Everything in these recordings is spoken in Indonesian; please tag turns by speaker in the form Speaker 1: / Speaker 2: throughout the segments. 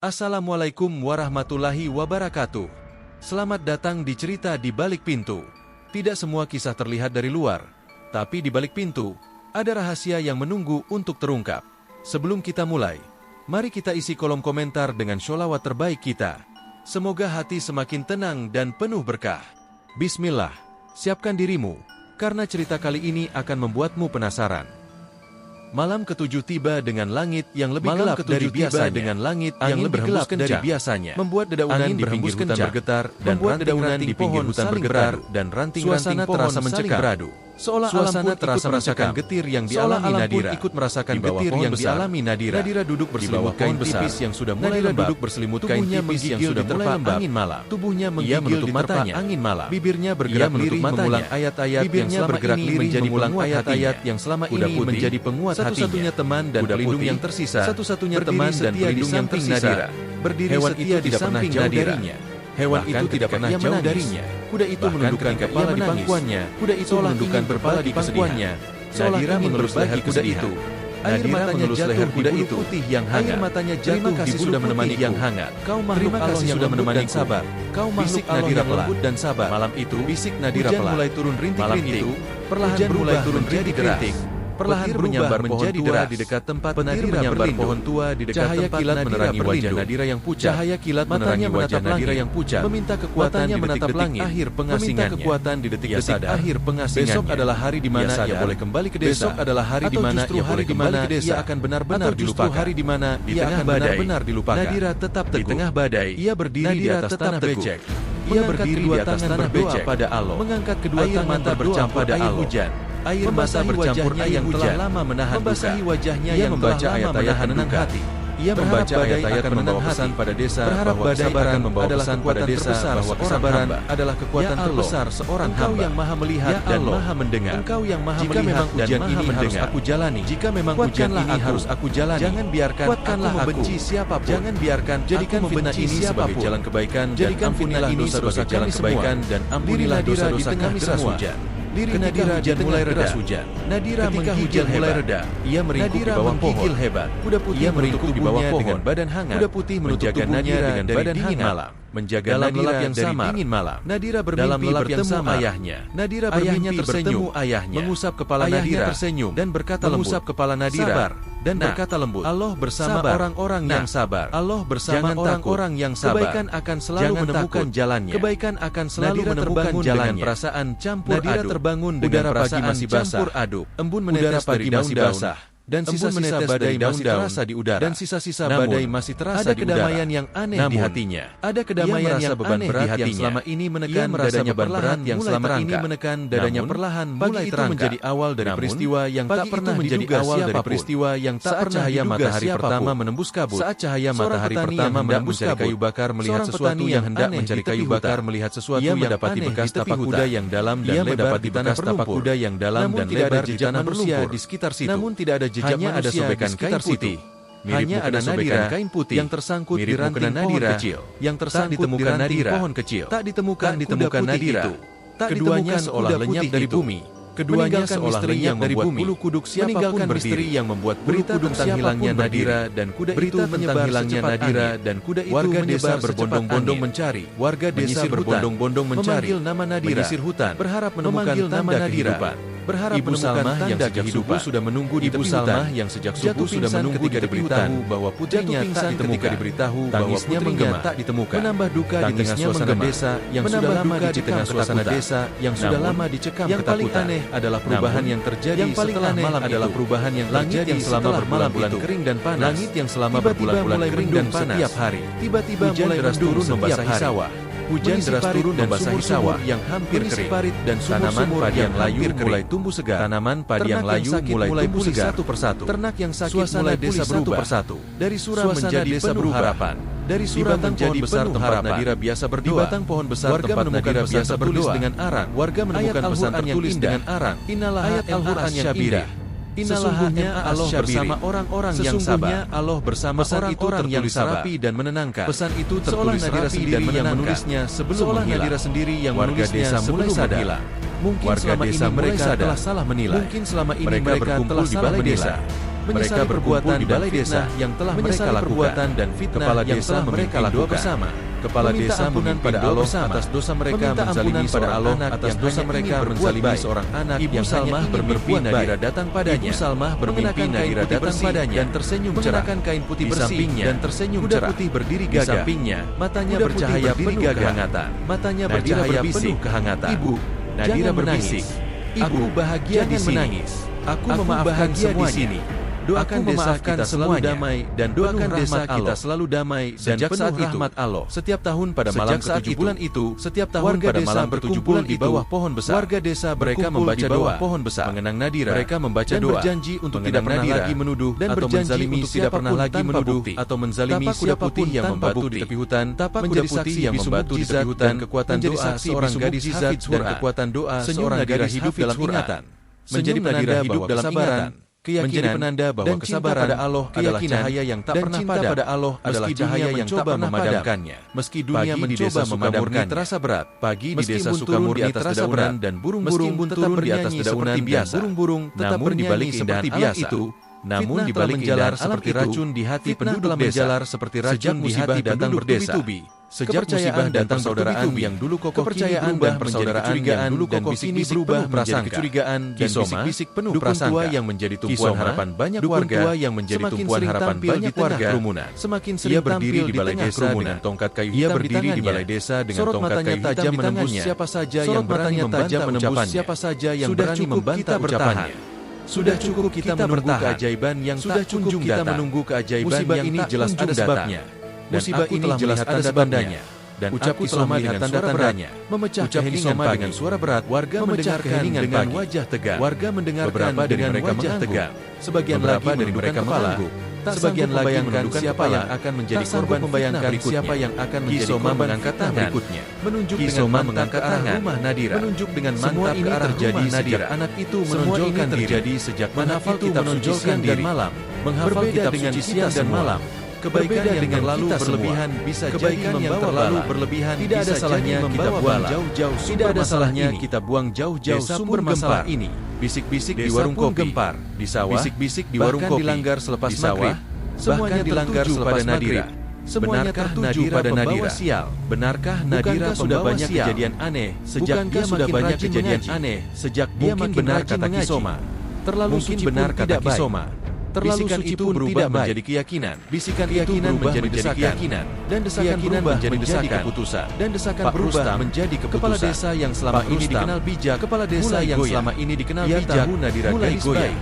Speaker 1: Assalamualaikum warahmatullahi wabarakatuh. Selamat datang di cerita di balik pintu. Tidak semua kisah terlihat dari luar, tapi di balik pintu ada rahasia yang menunggu untuk terungkap. Sebelum kita mulai, mari kita isi kolom komentar dengan sholawat terbaik kita. Semoga hati semakin tenang dan penuh berkah. Bismillah, siapkan dirimu, karena cerita kali ini akan membuatmu penasaran. Malam ketujuh tiba dengan langit yang lebih gelap dari biasanya. Dengan langit yang lebih gelap dari biasanya, membuat dedaunan di pinggir hutan bergetar dan ranting-ranting di pohon hutan bergetar dan ranting-ranting pohon saling beradu. Seolah suasana terasa merasakan getir yang dialami Nadira. Ikut merasakan getir yang dialami Nadira. Nadira duduk berselimut kain tipis yang sudah mulai lembab. Tubuhnya menggigil yang diterpa angin malam. Tubuhnya menggigil diterpa angin malam. Bibirnya bergerak lirih mengulang ayat-ayat yang selama ini menjadi penguat ayat-ayat yang selama ini menjadi penguat satu-satunya teman dan pelindung yang tersisa. Satu-satunya teman dan pelindung yang tersisa. Berdiri setia di samping Nadira. Hewan itu tidak pernah jauh darinya. Kuda itu menundukkan kepala di pangkuannya. Kuda itu menundukkan kepala di pangkuannya. Nadira mengelus leher kuda itu. Air matanya jatuh kuda itu putih yang hangat. Air matanya jatuh di bulu sudah menemani yang hangat. Kau makhluk Allah yang sudah menemani sabar. Kau makhluk Nadira lembut dan sabar. Malam itu bisik Nadira pelan. Mulai turun rintik-rintik. Perlahan mulai turun jadi keriting. Perlahan menyambar menjadi deras di dekat tempat Nadira menyambar pohon tua di dekat tempat kilat menerangi wajah Nadira yang pucat. Cahaya kilat menerangi wajah Nadira yang pucat. Meminta kekuatan di detik-detik akhir pengasingannya. Meminta kekuatan di detik-detik akhir pengasingannya. Besok adalah hari di mana ia boleh kembali ke desa. Besok adalah hari di mana ia boleh kembali ke desa. Ia akan benar-benar dilupakan. Hari di mana ia akan benar-benar dilupakan. Nadira tetap teguh. Di tengah badai, ia berdiri di atas tanah becek. Ia berdiri di atas tanah becek pada Allah. Mengangkat kedua tangan bercampur pada Allah. Hujan. Air mata bercampur air yang telah lama menahan membasahi wajahnya yang menbaca ayat-ayat menenang hati. Ia membaca ayat-ayat akan membawa pesan pada desa bahwa kesabaran membawa pesan pada desa bahwa kesabaran adalah kekuatan terbesar seorang hamba. Engkau yang maha melihat dan maha mendengar. Engkau yang maha melihat dan maha mendengar. Aku jalani. Jika memang ujian ini harus aku jalani, jangan biarkan aku membenci siapapun. Jangan biarkan jadikan fitnah ini sebagai jalan kebaikan. Jadikan fitnah ini sebagai jalan kebaikan dan ampunilah dosa-dosa kami semua. Lirik Nadira hujan mulai reda. Nadira ketika hujan mulai reda, ia meringkuk di bawah pohon hebat. Kuda putih meringkuk di bawah pohon dengan badan hangat. Kuda putih menutup tubuhnya dengan badan dingin malam. Menjaga Nadira yang sama dingin malam. Nadira bermimpi bertemu ayahnya. Nadira bermimpi bertemu ayahnya. Mengusap kepala Nadira tersenyum dan berkata lembut. Mengusap kepala Nadira dan berkata lembut. Allah bersama orang-orang yang sabar. Allah bersama orang-orang yang sabar. Kebaikan akan selalu menemukan jalannya. Kebaikan akan selalu menemukan jalannya. Dengan perasaan campur aduk. Terbangun dengan perasaan masih campur aduk. Embun menetes dari daun-daun basah. Dan sisa-sisa badai masih terasa di udara. Dan sisa-sisa badai masih terasa di udara. Ada kedamaian yang aneh di hatinya. Ada kedamaian yang beban berat yang selama ini menekan dadanya berat yang selama ini menekan dadanya perlahan mulai terangkat. Menjadi awal dari peristiwa yang tak pernah menjadi awal dari peristiwa yang tak pernah cahaya matahari pertama menembus kabut. Saat cahaya matahari pertama menembus kayu bakar melihat sesuatu yang hendak mencari kayu bakar melihat sesuatu yang mendapati bekas tapak kuda yang dalam dan lebar di bekas tapak kuda yang dalam dan lebar di tanah manusia di sekitar situ. Namun tidak ada hanya ada sobekan kain putih. Hanya ada sobekan kain putih yang tersangkut di ranting pohon kecil. Yang tersangkut di ranting pohon kecil. Tak ditemukan Nadira. Keduanya seolah lenyap dari bumi. Keduanya seolah lenyap dari bumi. Meninggalkan misteri yang membuat berita tentang hilangnya Nadira dan kuda itu tentang hilangnya Nadira dan kuda itu warga desa berbondong-bondong mencari. Warga desa berbondong-bondong mencari. Memanggil nama Nadira. Menyisir hutan. Berharap menemukan tanda kehidupan. Berharap Ibu Salmah yang sejak subuh sudah menunggu di tepi hutan. Yang sejak subuh sudah menunggu di tepi hutan bahwa putrinya tak ditemukan. Diberitahu bahwa putrinya tak ditemukan. Menambah duka di tengah suasana desa yang sudah lama dicekam ketakutan. Yang sudah lama dicekam ketakutan. Yang paling aneh adalah perubahan yang terjadi setelah malam adalah perubahan yang terjadi selama berbulan-bulan kering dan panas. Langit yang selama berbulan-bulan kering dan panas setiap hari. Tiba-tiba mulai deras turun membasahi sawah. Hujan deras turun membasahi sawah yang hampir kering dan tanaman padi yang layu mulai tumbuh segar. Tanaman padi yang layu mulai tumbuh segar satu persatu. Ternak yang sakit mulai desa berubah satu persatu. Dari suram menjadi desa harapan. Dari suram menjadi besar tempat Nadira biasa berdoa. Di batang pohon besar tempat Nadira biasa berdoa dengan arang. Warga menemukan pesan tertulis dengan arang. Inilah ayat Al-Quran yang indah. Sesungguhnya Allah bersama orang-orang yang sabar. Allah bersama orang-orang yang rapi dan menenangkan. Pesan itu tertulis rapi dan yang menulisnya sebelum Nadira sendiri yang menulisnya mulai sadar. Mungkin warga desa mereka telah salah menilai. Mungkin selama ini mereka telah salah menilai. Menyesali perbuatan di balai desa yang telah mereka lakukan dan fitnah kepala desa mereka lakukan bersama. Kepala desa ampunan pada Allah atas dosa mereka menzalimi pada Allah atas dosa mereka menzalimi seorang anak. Ibu Salmah bermimpi Nadira datang padanya. Ibu Salmah bermimpi Nadira datang padanya dan tersenyum cerah. Mengenakan kain putih bersih dan tersenyum cerah. Kuda putih berdiri gagah. Di sampingnya, matanya bercahaya penuh kehangatan. Matanya bercahaya penuh kehangatan. Ibu, Nadira berbisik. Ibu bahagia di sini. Aku memaafkan semua di sini. Doakan desa kita selalu damai dan doakan desa kita selalu damai dan penuh rahmat Allah. Setiap tahun pada malam ke-7 bulan itu, setiap tahun pada malam ke-7 bulan di bawah pohon besar, warga desa mereka membaca doa pohon besar mengenang Nadira. Mereka membaca doa berjanji untuk tidak pernah lagi menuduh dan menzalimi tidak pernah lagi menuduh atau menzalimi siapapun yang membatu di tepi hutan. Tapak kuda putih yang membatu di tepi hutan, kekuatan doa seorang gadis hafidz dan kekuatan doa seorang gadis hidup dalam ingatan. Menjadi penanda hidup dalam kesabaran. Keyakinan penanda bahwa kesabaran pada Allah adalah cahaya yang tak pernah padam. Pada Allah adalah cahaya yang tak pernah memadamkannya. Meski dunia mencoba memadamkannya terasa berat. Pagi di desa Sukamurni terasa berat dan burung-burung tetap di atas dedaunan biasa. Burung-burung tetap bernyanyi seperti biasa. Namun di balik menjalar seperti racun di hati penduduk desa. Seperti racun di hati penduduk desa. Sejak musibah dan persaudaraan yang dulu kokoh kepercayaan dan persaudaraan yang dulu kokoh kini berubah menjadi kecurigaan dan bisik-bisik penuh prasangka yang menjadi tumpuan harapan banyak warga yang menjadi tumpuan harapan banyak warga kerumunan. Semakin sering tampil di balai desa dengan tongkat kayu hitam di tangannya. Di balai desa dengan tongkat kayu hitam menembus siapa saja yang berani membaca ucapannya. Siapa saja yang berani membantah ucapannya. Sudah cukup kita menunggu keajaiban yang tak kunjung datang. Musibah ini jelas ada sebabnya. Musibah ini jelas ada sebabnya. Dan ucap Kisoma dengan suara beratnya memecah keheningan dengan suara berat. Warga mendengarkan dengan wajah tegang. Warga mendengarkan dengan mereka wajah tegang. Sebagian lagi dari mereka mengangguk. Sebagian lagi menundukkan siapa yang akan menjadi korban membayangkan siapa yang akan menjadi korban mengangkat tangan berikutnya. Menunjuk dengan mengangkat tangan rumah Nadira. Menunjuk dengan mantap ke arah terjadi sejak anak itu menonjolkan diri. Sejak menghafal kitab suci siang dan malam. Menghafal kitab suci siang dan malam. Kebaikan yang dengan lalu berlebihan bisa jadi membawa bala. Berlebihan tidak ada salahnya kita buang jauh-jauh. Tidak ada salahnya kita buang jauh-jauh sumber masalah ini. Bisik-bisik di warung kopi, gempar di sawah, bisik-bisik di warung kopi, dilanggar selepas maghrib, semuanya dilanggar selepas Nadira. Benarkah Nadira pada Nadira? Sial. Benarkah Nadira sudah banyak kejadian aneh? Sejak dia sudah banyak kejadian aneh. Sejak dia makin benar kata Kisoma. Terlalu mungkin benar kata Kisoma. Terlalu suci itu berubah menjadi keyakinan. Bisikan keyakinan menjadi keyakinan. Dan desakan berubah menjadi keputusan. Dan desakan berubah menjadi keputusan. Kepala desa yang selama ini dikenal bijak. Kepala desa yang selama ini dikenal bijak mulai goyah.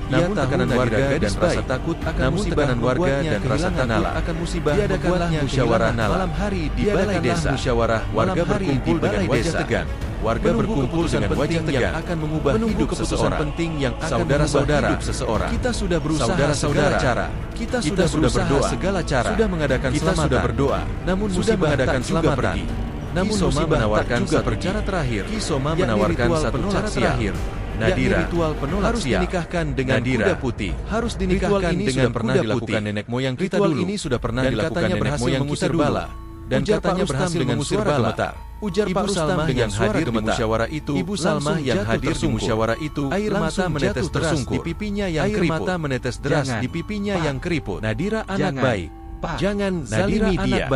Speaker 1: Namun tekanan warga dan rasa takut akan musibah warga dan rasa takut akan musibah diadakanlah musyawarah malam hari di balai desa. Musyawarah warga berkumpul dengan wajah tegang. Warga berkumpul dengan wajah tegang akan mengubah hidup seseorang. Penting yang saudara-saudara seseorang. Kita sudah berusaha segala cara. Kita sudah berdoa segala cara. Sudah mengadakan selamatan. Kita sudah berdoa. Namun musibah akan juga pergi. Namun musibah menawarkan satu cara terakhir. Kisoma menawarkan satu cara terakhir. Nadira harus dinikahkan dengan kuda putih. Harus dinikahkan dengan pernah dilakukan nenek moyang kita dulu. Ini sudah pernah dilakukan nenek moyang kita dulu. Dan katanya berhasil mengusir bala. Ujar Pak Rustam yang hadir di musyawarah itu. Ibu Salmah yang hadir di musyawarah itu. Air mata menetes deras di pipinya yang keriput. Air mata menetes deras di pipinya yang keriput. Nadira anak baik. Jangan zalimi dia.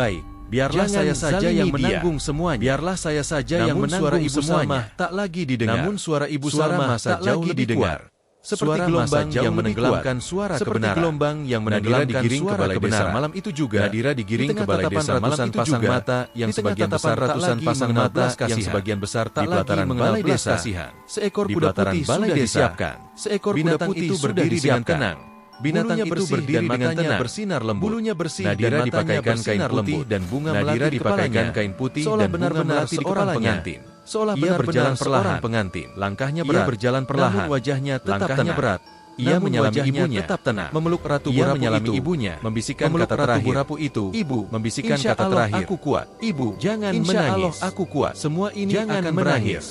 Speaker 1: Biarlah saya saja yang menanggung semuanya. Biarlah saya saja yang menanggung Ibu Salmah tak lagi didengar. Namun suara Ibu Salmah tak lagi didengar. Seperti gelombang yang menenggelamkan suara kebenaran. Gelombang yang menenggelamkan suara kebenaran. Malam itu juga Nadira digiring ke balai desa. Ratusan pasang mata yang sebagian besar ratusan pasang mata yang sebagian besar tak lagi mengenal belas kasihan. Seekor kuda putih sudah disiapkan. Seekor kuda putih berdiri dengan tenang. Binatang itu berdiri dengan tenang, bersinar lembut. Bulunya bersih Nadira dipakaikan kain putih dan bunga Nadira dipakaikan kain putih dan benar-benar seorang pengantin. Seolah ia berjalan perlahan pengantin. Langkahnya berat, berjalan perlahan. Namun wajahnya tetap tenang. Berat. Ia menyalami ibunya, tetap tenang. Memeluk ratu burapu menyalami ibunya, membisikkan kata terakhir. Burapu itu, ibu, membisikkan kata terakhir. Aku kuat. Ibu, jangan menangis. Aku kuat. Semua ini akan berakhir.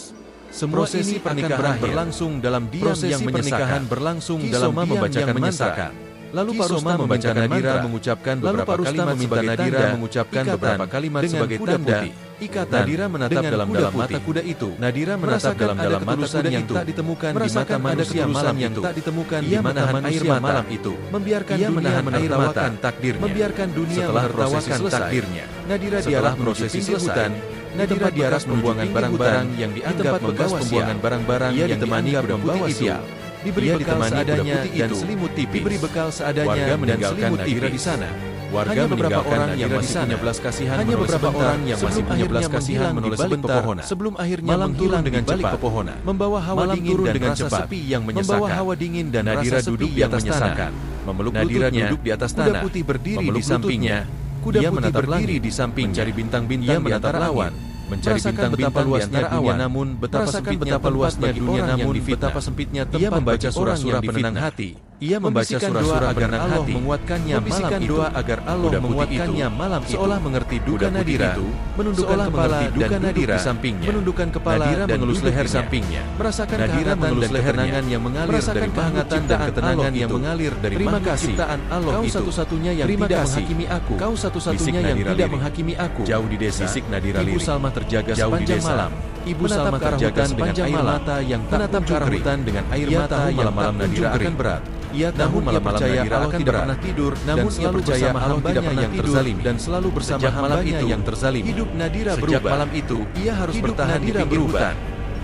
Speaker 1: Prosesi pernikahan berlangsung dalam diam yang menyesakan. Berlangsung dalam diam membacakan mantra. Lalu Pak Rustam membacakan Nadira mengucapkan beberapa kalimat sebagai tanda. Mengucapkan beberapa kalimat sebagai tanda. ikatan. Nadira menatap dalam-dalam mata kuda itu. Nadira menatap dalam-dalam mata kuda yang tak ditemukan di mata manusia malam yang tak ditemukan di mata manusia malam itu. Membiarkan ia menahan air mata takdirnya. Membiarkan dunia menertawakan takdirnya. Nadira diarah prosesi hutan. Nadira diarah pembuangan barang-barang yang dianggap membawa pembuangan barang-barang yang ditemani membawa sial. Diberi bekal seadanya dan selimut tipis. Diberi bekal seadanya dan selimut tipis di sana. Warga beberapa orang yang masih punya belas kasihan, hanya beberapa orang yang masih punya belas kasihan menulis sebentar sebelum akhirnya malam turun dengan balik pepohonan, membawa hawa dingin dan rasa sepi yang menyesakan. Membawa hawa dingin dan Nadira duduk di atas tanah, memeluk Nadira duduk di atas tanah, kuda putih berdiri di sampingnya. Kuda putih berdiri di samping, mencari bintang-bintang di antara awan. Mencari bintang-bintang di antara awan, namun betapa sempitnya luasnya dunia, namun betapa sempitnya tempat. Ia membaca surah-surah penenang hati. Ia membaca surah-surah agar Allah menguatkannya malam itu. Doa agar Allah menguatkannya malam itu. Seolah mengerti duka Nadira, menundukkan kepala dan duduk di sampingnya. Menundukkan kepala dan mengelus leher sampingnya. Merasakan kehangatan dan ketenangan yang mengalir dari kehangatan dan ketenangan yang mengalir dari ciptaan Allah itu. Kau satu-satunya yang tidak menghakimi aku. Kau satu-satunya yang tidak menghakimi aku. Jauh di desa, Ibu Salma terjaga sepanjang malam. Ibu Salma terjaga sepanjang malam yang menatap ke arah hutan dengan air mata yang malam Nadira akan berat. Ia tahu malam-malam Nadira akan tidak pernah tidur, namun selalu bersama hambanya yang terzalimi dan selalu bersama hambanya yang terzalimi. Hidup Nadira berubah. Sejak malam itu, ia harus bertahan di pinggir hutan.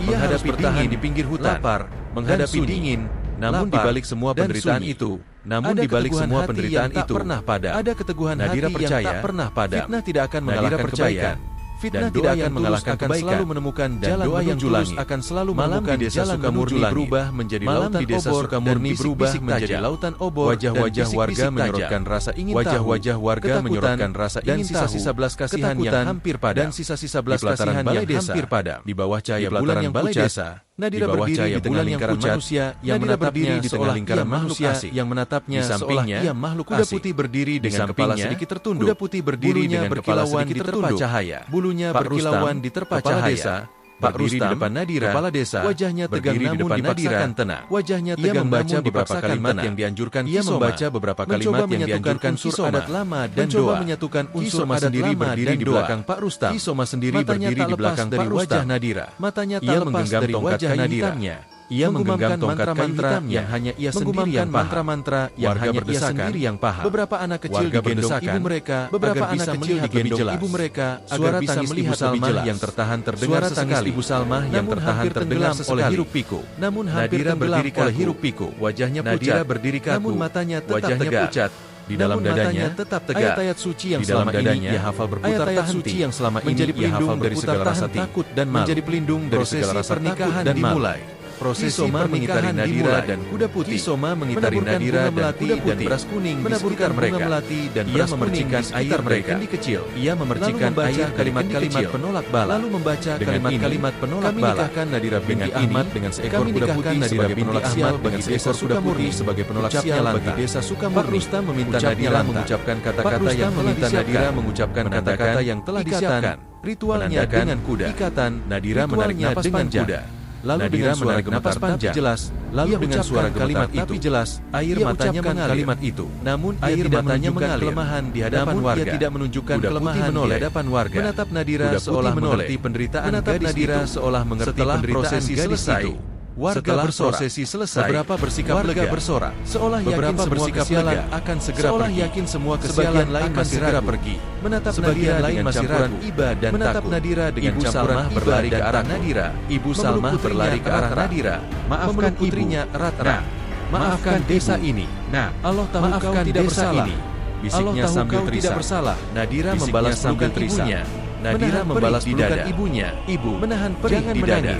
Speaker 1: Ia harus bertahan di pinggir hutan, lapar, menghadapi dingin. Namun di balik semua penderitaan itu, di balik semua penderitaan itu, ada keteguhan hati yang tak pernah padam. Fitnah tidak akan mengalahkan kebaikan. Fitnah tidak akan mengalahkan kebaikan, selalu menemukan jalan menuju langit, akan selalu menemukan jalan menuju langit. Berubah menjadi lautan obor, Sukabumi berubah menjadi lautan obor. Wajah-wajah warga menyorotkan rasa ingin tahu, wajah-wajah warga menyorotkan rasa ingin tahu, dan sisa-sisa belas kasihan yang hampir padam, dan sisa-sisa belas kasihan yang hampir padam. Di bawah cahaya bulan yang pucat, Nadira berdiri di tengah lingkaran manusia yang menatapnya seolah lingkaran manusia yang menatapnya. Di sampingnya, ia makhluk kuda putih berdiri dengan kepala sedikit tertunduk. Kuda putih berdiri dengan kepala sedikit tertunduk. Bulunya berkilauan diterpa cahaya. Pak Rustam di depan Nadira, kepala desa, wajahnya tegang namun dipaksakan tenang. Wajahnya tegang membaca beberapa kalimat yang dianjurkan Kisoma. Ia membaca beberapa kalimat yang dianjurkan unsur adat lama dan doa. Menyatukan unsur adat sendiri berdiri di belakang Pak Rustam. Kisoma sendiri berdiri di belakang dari wajah Nadira. Matanya tak lepas dari wajah Nadira. Ia menggenggam tongkat mantra yang hanya ia sendiri yang mantra-mantra yang hanya ia sendiri yang paham. Beberapa anak kecil digendong ibu mereka, beberapa anak kecil digendong ibu mereka, agar bisa melihat lebih jelas. Yang tertahan terdengar sesekali. Ibu Salmah yang tertahan terdengar oleh hiruk pikuk. Namun hampir tenggelam oleh hiruk pikuk. Wajahnya pucat, namun matanya tetap pucat. Di dalam dadanya tetap tegak. Ayat-ayat suci yang selama ini ia hafal berputar tak henti, yang selama ini ia hafal dari segala rasa takut dan malu. Menjadi pelindung dari segala rasa pernikahan dimulai. Prosesi pernikahan Nadira dan kuda putih. Kisoma mengitari Nadira dan kuda putih dan beras kuning menaburkan mereka. Melati dan ia memercikan air mereka. Kecil. Ia memercikan air kalimat-kalimat penolak bala. Lalu membaca kalimat-kalimat penolak bala. Menikahkan Nadira binti Ahmad dengan seekor kuda putih sebagai penolak sial bagi desa Sukamurni sebagai penolak sial bagi desa Sukamurni. Pak Rustam meminta Nadira mengucapkan kata-kata yang meminta Nadira mengucapkan kata-kata yang telah disiapkan. Ritualnya dengan kuda. Ikatan Nadira menarik napas panjang. Lalu dengan suara gemetar panjang jelas, lalu dengan suara kalimat itu jelas, air matanya mengalir kalimat itu. Namun air matanya mengalir kelemahan di hadapan warga. Ia tidak menunjukkan kelemahan di hadapan warga. Menatap Nadira seolah mengerti penderitaan gadis itu. Seolah mengerti penderitaan gadis itu. Setelah prosesi selesai, beberapa bersikap lega bersorak, seolah yakin semua kesialan akan segera pergi. Yakin semua kesialan lain masih segera pergi. Menatap Nadira lain masih ragu, iba dan menatap Nadira dengan campuran berlari ke arah Nadira. Ibu Salmah berlari ke arah Nadira. Maafkan putrinya erat-erat. Maafkan desa ini. Nah, Allah tahu kau tidak bersalah. Bisiknya sambil tidak bersalah. Nadira membalas sambil ibunya. Nadira membalas pelukan ibunya. Ibu menahan perih di dada.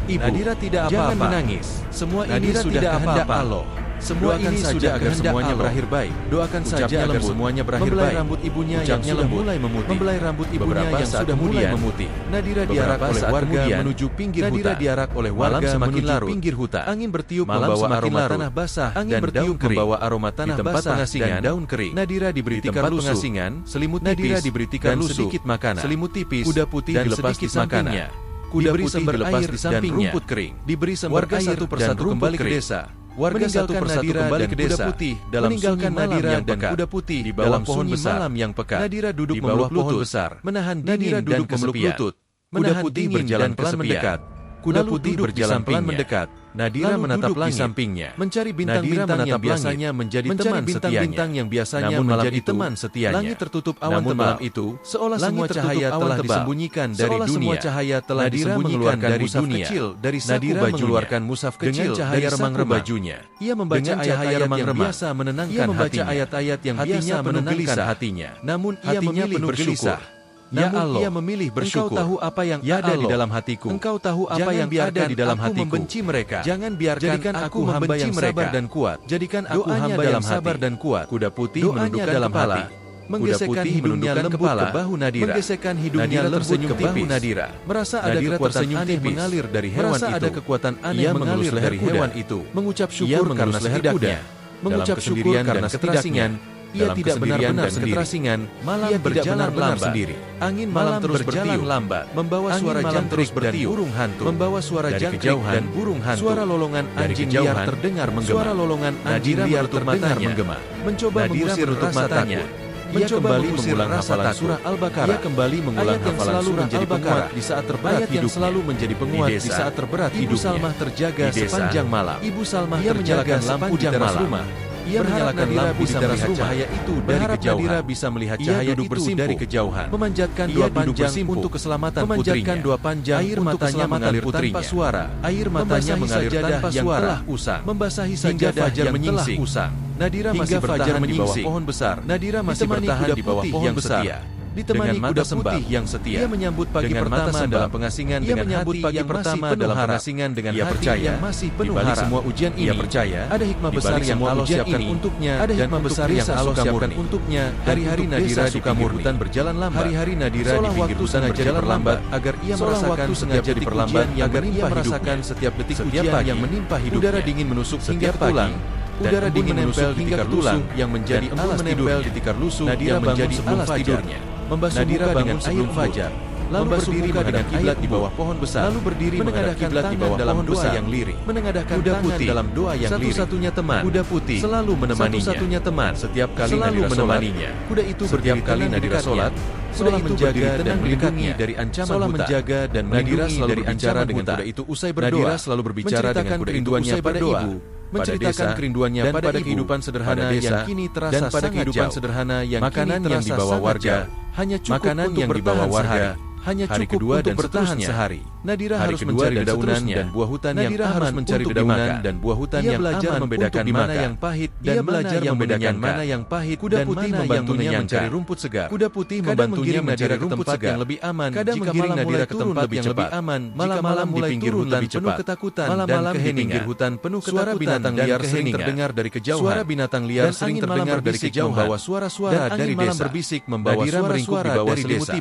Speaker 1: Ibu, Nadira tidak apa-apa. Jangan menangis. Semua ini sudah kehendak Allah. Semua ini sudah agar semuanya berakhir baik. Doakan saja agar semuanya berakhir baik. Rambut ibunya yang sudah mulai memutih. Membelai rambut ibunya yang sudah mulai memutih. Nadira diarak oleh warga menuju pinggir hutan. Nadira diarak oleh warga semakin larut. Pinggir hutan. Angin bertiup membawa aroma tanah basah. Angin bertiup membawa aroma tanah basah dan daun kering. Nadira diberi tikar pengasingan, selimut tipis. Nadira diberi tikar sedikit makanan. Selimut tipis. Kuda putih dilepas di sampingnya. Kuda putih dilepas di sampingnya dan rumput kering. Diberi sembur air satu persatu kembali ke desa. Warga satu persatu kembali ke desa, putih dalam sunyi Nadira dan kuda putih di bawah pohon besar malam yang pekat. Nadira duduk di bawah pohon besar, menahan dingin dan kesepian. Kuda putih berjalan pelan mendekat. Kuda putih berjalan pelan mendekat. Nadira menatap langit di sampingnya, mencari bintang-bintang yang biasanya menjadi teman setianya. Namun menjadi teman setianya. Langit tertutup awan tebal. Malam itu, seolah semua cahaya telah disembunyikan dari dunia. Nadira mengeluarkan mushaf kecil dari saku bajunya. Mengeluarkan mushaf kecil dengan cahaya remang-remang bajunya. Ia membaca ayat-ayat yang biasa menenangkan hatinya. Ayat-ayat yang biasa menenangkan hatinya. Namun ia memilih bersyukur. Ya Allah, ia memilih bersyukur. Engkau tahu apa yang ada di dalam hatiku. Engkau tahu apa yang ada di dalam hatiku. Membenci mereka. Jangan biarkan aku hamba yang sabar dan kuat. Jadikan aku hamba yang sabar dan kuat. Kuda putih menundukkan dalam kepala. Menggesekkan hidungnya lembut ke bahu Nadira. Menggesekkan hidungnya lembut ke bahu Nadira. Merasa ada kekuatan aneh mengalir dari hewan itu. Merasa ada kekuatan aneh mengalir dari hewan itu. Mengucap syukur karena setidaknya. Mengucap syukur karena keterasingan. Ia tidak benar-benar keterasingan, malam berjalan lambat sendiri. Angin malam terus berjalan lambat, membawa suara jangkrik dan burung hantu. Membawa suara jangkrik dan burung hantu. Suara lolongan anjing liar terdengar menggema. Suara lolongan anjing liar terdengar menggema. Mencoba mengusir rasa takut. Ia kembali mengulang hafalan surah Al-Baqarah. Ia kembali mengulang hafalan surah Al-Baqarah di saat terberat hidupnya. Yang selalu menjadi penguat di saat terberat hidupnya. Ibu Salmah terjaga sepanjang malam. Ibu Salmah terjaga lampu di teras rumah. Ia menyalakan lampu di teras rumah. Cahaya itu dari kejauhan. Nadira bisa melihat cahaya itu dari kejauhan. Memanjatkan doa panjang untuk keselamatan putrinya. Memanjatkan doa panjang air matanya mengalir tanpa suara. Air matanya mengalir tanpa suara. Membasahi sajadah yang telah usang. Nadira masih bertahan di bawah pohon besar. Nadira masih bertahan di bawah pohon besar. Ditemani kuda putih yang setia. Ia menyambut pagi pertama dalam pengasingan dengan hati yang masih penuh pengasingan dengan hati yang masih penuh harap. Semua ujian ini, ia percaya ada hikmah besar yang Allah siapkan untuknya. Ada hikmah besar yang Allah siapkan untuknya. Hari-hari Nadira di pinggir hutan berjalan lambat. Hari-hari Nadira di pinggir hutan berjalan lambat agar ia merasakan sengaja diperlambat agar ia merasakan setiap detik ujian yang menimpa hidupnya. Udara dingin menusuk hingga tulang. Udara dingin menempel di tikar tulang yang menjadi alas tidur di tikar lusuh yang menjadi alas tidurnya. Membasuh muka dengan air fajar, lalu berdiri menghadap kiblat di bawah pohon besar, lalu berdiri menghadap kiblat di bawah pohon besar yang lirih, menengadahkan kuda putih dalam doa yang lirih. Satu-satunya teman, kuda putih selalu menemaninya. Satu-satunya teman, setiap kali Nadira menemaninya. Kuda itu berdiri kali Nadira sholat, seolah menjaga dan melindungi dari ancaman buta. Menjaga dan Nadira selalu berbicara dengan kuda itu usai berdoa. Nadira selalu berbicara dengan kuda itu usai berdoa. Menceritakan kerinduannya pada kehidupan sederhana yang kini terasa sangat jauh. Makanan yang dibawa warga hanya cukup untuk bertahan sehari. Hanya cukup untuk bertahan sehari. Nadira harus mencari dedaunan dan buah hutan yang aman untuk dimakan. Dan buah hutan yang belajar membedakan mana yang pahit dan belajar membedakan mana yang pahit. Kuda putih membantunya mencari rumput segar. Kuda putih membantunya mencari rumput segar yang lebih aman. Kadang menggiring Nadira ke tempat yang lebih aman. Malam-malam di pinggir hutan penuh ketakutan dan keheningan. Hutan penuh suara binatang liar sering terdengar dari kejauhan. Suara binatang liar sering terdengar dari kejauhan. Membawa suara-suara dari desa. Berbisik membawa suara-suara dari desa.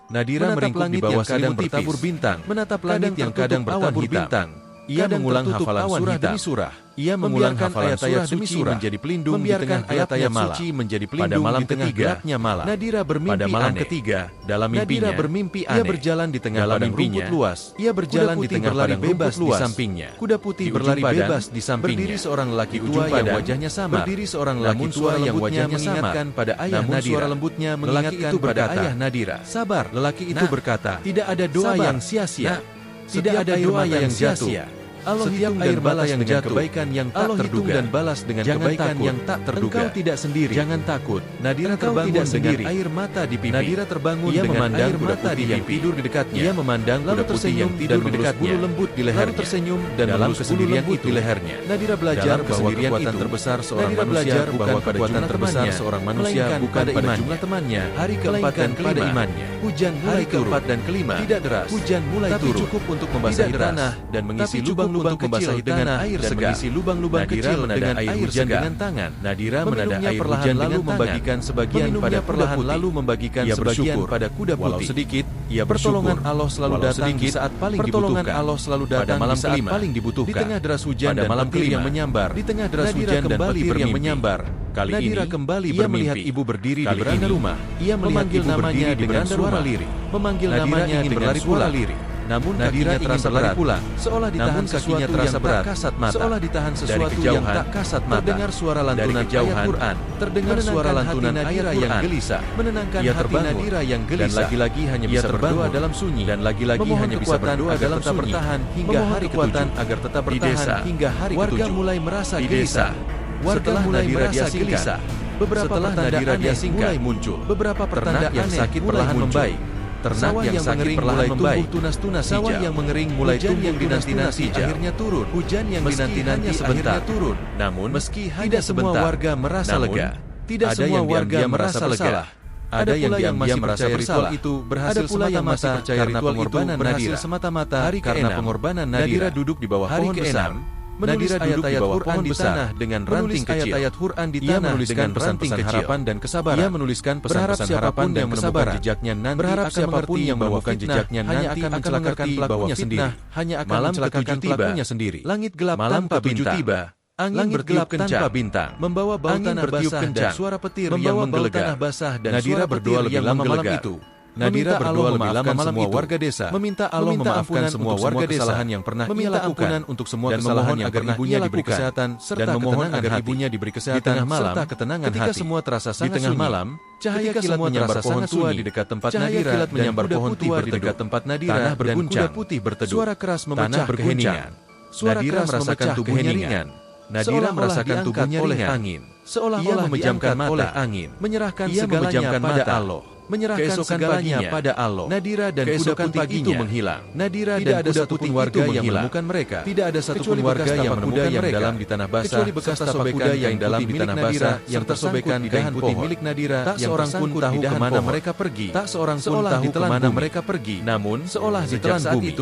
Speaker 1: Nadira meringkuk di bawah kadang bertabur bintang, menatap langit yang kadang bertabur bintang. Ia mengulang hafalan surah demi surah. Ia mengulang hafalan ayat-ayat suci menjadi pelindung di tengah ayat-ayat suci menjadi pelindung di tengah gelapnya malam. Nadira bermimpi pada malam ketiga, dalam mimpinya, Nadira bermimpi aneh. Ia berjalan di tengah padang rumput luas. Ia berjalan di tengah padang bebas di sampingnya. Kuda putih berlari bebas di sampingnya. Berdiri seorang lelaki tua yang wajahnya sama. Berdiri seorang lelaki tua yang wajahnya mengingatkan pada ayah Nadira. Suara lembutnya mengingatkan pada ayah Nadira. Sabar, lelaki itu berkata. Tidak ada doa yang sia-sia. Tidak ada doa yang sia-sia. Allah setiap air balas yang jatuh, kebaikan yang tak terduga, dan balas dengan kebaikan yang tak terduga. Engkau tidak sendiri. Jangan takut. Nadira terbangun dengan air mata di pipi. Nadira terbangun dengan air mata di yang tidur di dekatnya. Ia memandang kuda putih yang tidur di dekatnya. Bulu lembut di lehernya. Lalu tersenyum dan dalam kesendirian itu di lehernya. Nadira belajar bahwa kekuatan terbesar seorang manusia bukan pada kekuatan terbesar seorang manusia bukan pada jumlah temannya. Hari keempat dan kelima imannya. Hujan mulai keempat dan kelima tidak deras. Hujan mulai turun. Tapi cukup untuk membasahi tanah dan mengisi lubang-lubang kecil dengan air segar. Mengisi lubang-lubang kecil dengan air hujan dengan tangan. Nadira menada air hujan lalu membagikan sebagian pada perlahan lalu membagikan sebagian pada kuda putih. Walau sedikit, ia pertolongan Allah selalu datang di saat paling dibutuhkan. Allah selalu datang pada malam di saat paling dibutuhkan. Di tengah deras hujan dan malam petir yang menyambar. Di tengah deras hujan dan petir yang menyambar. Kali Nadira kembali ia melihat ibu berdiri di beranda rumah. Ia memanggil namanya dengan suara lirih. Memanggil namanya dengan suara lirih. Namun Nadira terasa berat pulang, seolah ditahan kakinya terasa berat, kasat mata, seolah ditahan sesuatu yang tak kasat mata. Terdengar suara lantunan ayat Quran, terdengar suara lantunan ayat yang gelisah, menenangkan hati Nadira yang gelisah. Dan lagi-lagi hanya bisa berdoa dalam sunyi, dan lagi-lagi hanya bisa berdoa dalam tetap bertahan hingga hari kekuatan agar tetap bertahan hingga hari ketujuh. Warga mulai merasa gelisah. Warga mulai merasa gelisah. Beberapa pertanda aneh mulai muncul. Beberapa pertanda yang sakit perlahan membaik. Ternak yang sakit perlahan membaik, tunas-tunas sawah yang mengering mulai tumbuh yang dinanti-nanti akhirnya turun. Hujan yang dinanti-nanti akhirnya turun. Namun meski tidak semua warga merasa lega, tidak semua warga merasa bersalah. Ada yang diam-diam merasa ritual itu berhasil semata-mata karena pengorbanan Nadira. Semata-mata karena pengorbanan Nadira duduk di bawah pohon besar. Nadira duduk di bawah pohon besar dengan ranting kecil. Ayat-ayat Quran di tanah dengan pesan-pesan harapan dan kesabaran. Ia menuliskan pesan-pesan harapan dan kesabaran. Jejaknya nanti berharap siapapun yang menemukan jejaknya nanti akan mencelakakan pelakunya sendiri. Hanya akan mencelakakan pelakunya sendiri. Langit gelap tanpa bintang. Angin bertiup tanpa bintang, membawa bau tanah basah dan suara petir yang menggelegar. Nadira berdoa lebih lama malam itu. Nadira berdoa lebih lama semua warga desa, meminta Allah memaafkan semua warga kesalahan yang pernah ia lakukan untuk semua kesalahan yang agar ibunya diberi kesehatan dan memohon agar ibunya diberi kesehatan di tengah malam serta ketenangan hati. Semua terasa sangat di tengah malam, cahaya kilat menyambar pohon tua di dekat tempat Nadira dan menyambar pohon tua di dekat tempat Nadira dan kuda putih berteduh. Suara keras memecah keheningan. Nadira merasakan tubuhnya ringan. Nadira merasakan tubuhnya oleh angin, seolah-olah memejamkan mata angin, menyerahkan segalanya pada Allah. Menyerahkan segalanya pada Allah. Nadira dan kuda putih itu menghilang. Nadira dan kuda putih warga yang menemukan mereka. Tidak ada satupun warga yang menemukan mereka dalam di tanah basah. Kecuali bekas tapak kuda yang dalam di tanah basah yang tersobekan kain putih milik Nadira. Tak seorang pun tahu kemana mereka pergi. Tak seorang pun tahu kemana mereka pergi. Namun seolah ditelan bumi.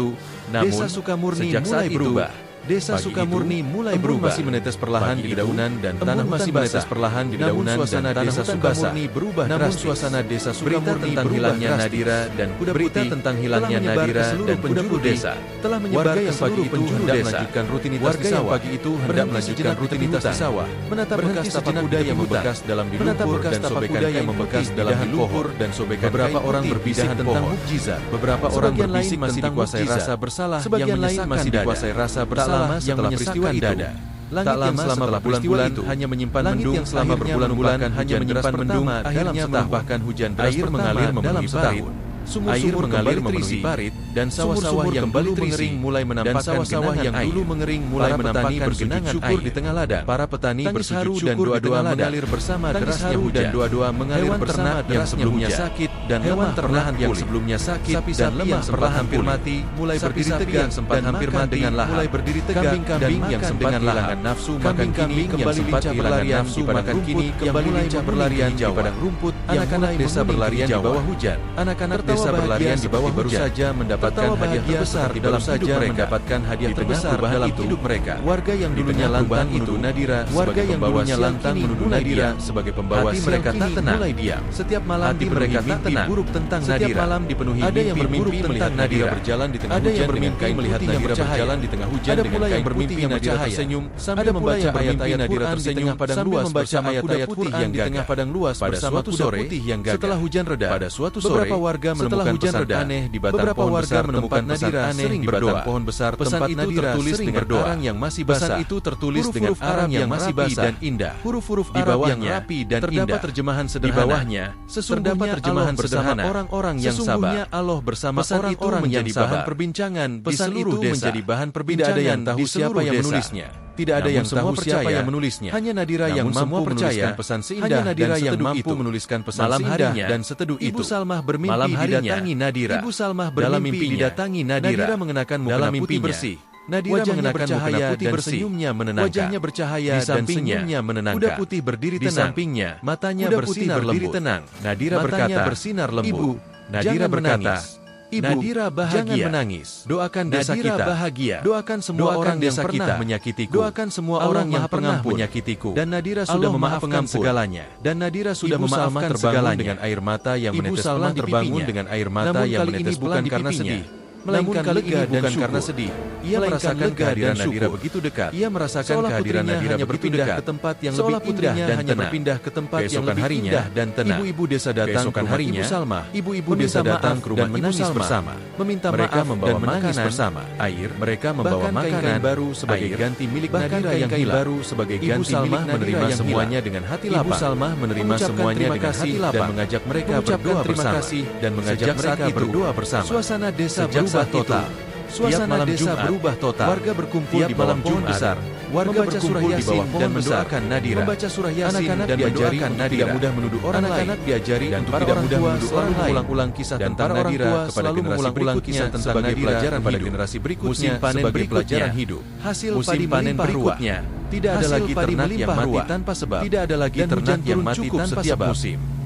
Speaker 1: Desa Sukamurni mulai berubah. Desa Sukamurni mulai berubah. Masih menetes perlahan di dedaunan dan tanah masih menetes perlahan di dedaunan dan desa Sukamurni berubah. Namun suasana desa Sukamurni tentang hilangnya Nadira dan kuda putih tentang hilangnya Nadira dan kuda putih desa telah menyebar ke seluruh penjuru desa. Melanjutkan rutinitas di sawah. Pagi itu hendak melanjutkan rutinitas di sawah. Menatap bekas tapak kuda yang membekas dalam di lumpur dan sobekan yang membekas dalam di lumpur dan sobekan. Beberapa orang berbisik tentang mukjizat. Beberapa orang berbisik masih dikuasai rasa bersalah. Sebagian lain masih dikuasai rasa bersalah yang menyesakkan dada. Langit yang selama berbulan-bulan hanya menyimpan mendung, yang selama berbulan-bulan hanya menyimpan mendung, akhirnya menambahkan hujan deras mengalir memenuhi parit. Sumur-sumur mengalir memenuhi parit dan sawah-sawah yang dulu mengering mulai menampakkan sawah yang dulu mengering mulai menampakkan genangan air di tengah ladang. Para petani bersujud dan doa-doa mengalir bersama derasnya hujan dan doa-doa mengalir bersama yang sebelumnya sakit dan hewan ternak yang sebelumnya sakit dan lemah perlahan hampir mati mulai berdiri tegak dan hampir mati dengan lahap. Mulai berdiri tegak kambing-kambing yang sempat kehilangan nafsu makan kini kembali lincah berlarian nafsu makan kini kembali lincah berlarian di padang rumput. Anak-anak desa berlarian di bawah hujan. Anak-anak desa berlarian di bawah baru saja mendapatkan hadiah terbesar di dalam hidup mereka. Mendapatkan hadiah terbesar dalam hidup mereka. Warga yang dulunya lantang itu Nadira, warga yang dulunya lantang menuduh Nadira sebagai pembawa hati mereka tak tenang. Mulai diam. Setiap malam hati mereka tak tenang. Buruk tentang Nadira. Setiap malam dipenuhi ada yang bermimpi melihat Nadira berjalan di tengah hujan. Ada yang bermimpi melihat Nadira berjalan di tengah hujan. Ada pula yang bermimpi Nadira tersenyum sambil membaca ayat-ayat Nadira tersenyum padang luas bersama ayat-ayat putih yang di tengah padang luas bersama kuda putih yang gagah. Setelah hujan reda, pada suatu sore, beberapa warga menemukan pesan aneh di batang pohon besar. Menemukan Nadira sering berdoa. Pohon besar tempat Nadira tertulis dengan arang yang masih basah. Pesan itu tertulis dengan arang yang masih basah dan indah. Huruf-huruf di bawahnya rapi dan terdapat terjemahan sederhana. Di bawahnya terdapat terjemahan sederhana. Orang-orang yang sabar. Allah bersama orang-orang yang bahan perbincangan di seluruh desa. Menjadi bahan perbincangan di siapa yang menulisnya. Tidak ada yang tahu siapa yang menulisnya. Hanya Nadira yang mampu menuliskan pesan seindah dan seteduh itu. Menuliskan pesan malam harinya dan seteduh itu. Ibu Salmah bermimpi didatangi Nadira. Ibu Salmah bermimpi didatangi Nadira. Nadira mengenakan mukena putih bersih. Nadira mengenakan mukena putih dan senyumnya menenangkan. Wajahnya bercahaya dan senyumnya menenangkan. Kuda putih berdiri tenang. Di sampingnya, matanya bersinar lembut. Nadira berkata, bersinar lembut. Nadira berkata, Ibu, Nadira bahagia. Jangan menangis. Doakan desa kita bahagia. Doakan semua orang yang pernah menyakitiku. Doakan semua orang yang pernah menyakitiku. Dan Nadira sudah memaafkan segalanya. Dan Nadira sudah memaafkan segalanya dengan air mata yang menetes pelan terbangun dengan air mata yang menetes bukan karena sedih. melainkan lega dan bukan karena sedih. Ia merasakan kehadiran Nadira begitu dekat. Ia merasakan kehadiran Nadira begitu dekat ke tempat yang lebih indah dan tenang. Berpindah ke tempat yang lebih indah dan tenang. Ibu-ibu desa datang ke rumah Ibu Salma. Ibu-ibu desa datang ke rumah Ibu Salma bersama. Meminta mereka membawa makanan bersama. Air. Mereka membawa makanan baru sebagai ganti milik Nadira yang hilang. Baru sebagai ganti milik menerima semuanya dengan hati lapang. Ibu Salma menerima semuanya dengan hati lapang dan mengajak mereka berdoa bersama. Dan mengajak mereka berdoa bersama. Suasana desa berubah total. Suasana desa berubah total. Warga berkumpul di bawah pohon besar. Warga berkumpul di bawah pohon besar dan membaca surah Yasin dan mengajarkan Nadira tidak mudah menuduh orang lain. Anak-anak diajari untuk tidak mudah menuduh orang lain. Mengulang-ulang kisah tentang Nadira kepada generasi berikutnya sebagai pelajaran pada generasi berikutnya sebagai pelajaran hidup. Hasil panen berikutnya. Tidak ada lagi ternak yang mati tanpa sebab. Tidak ada lagi ternak yang mati tanpa sebab.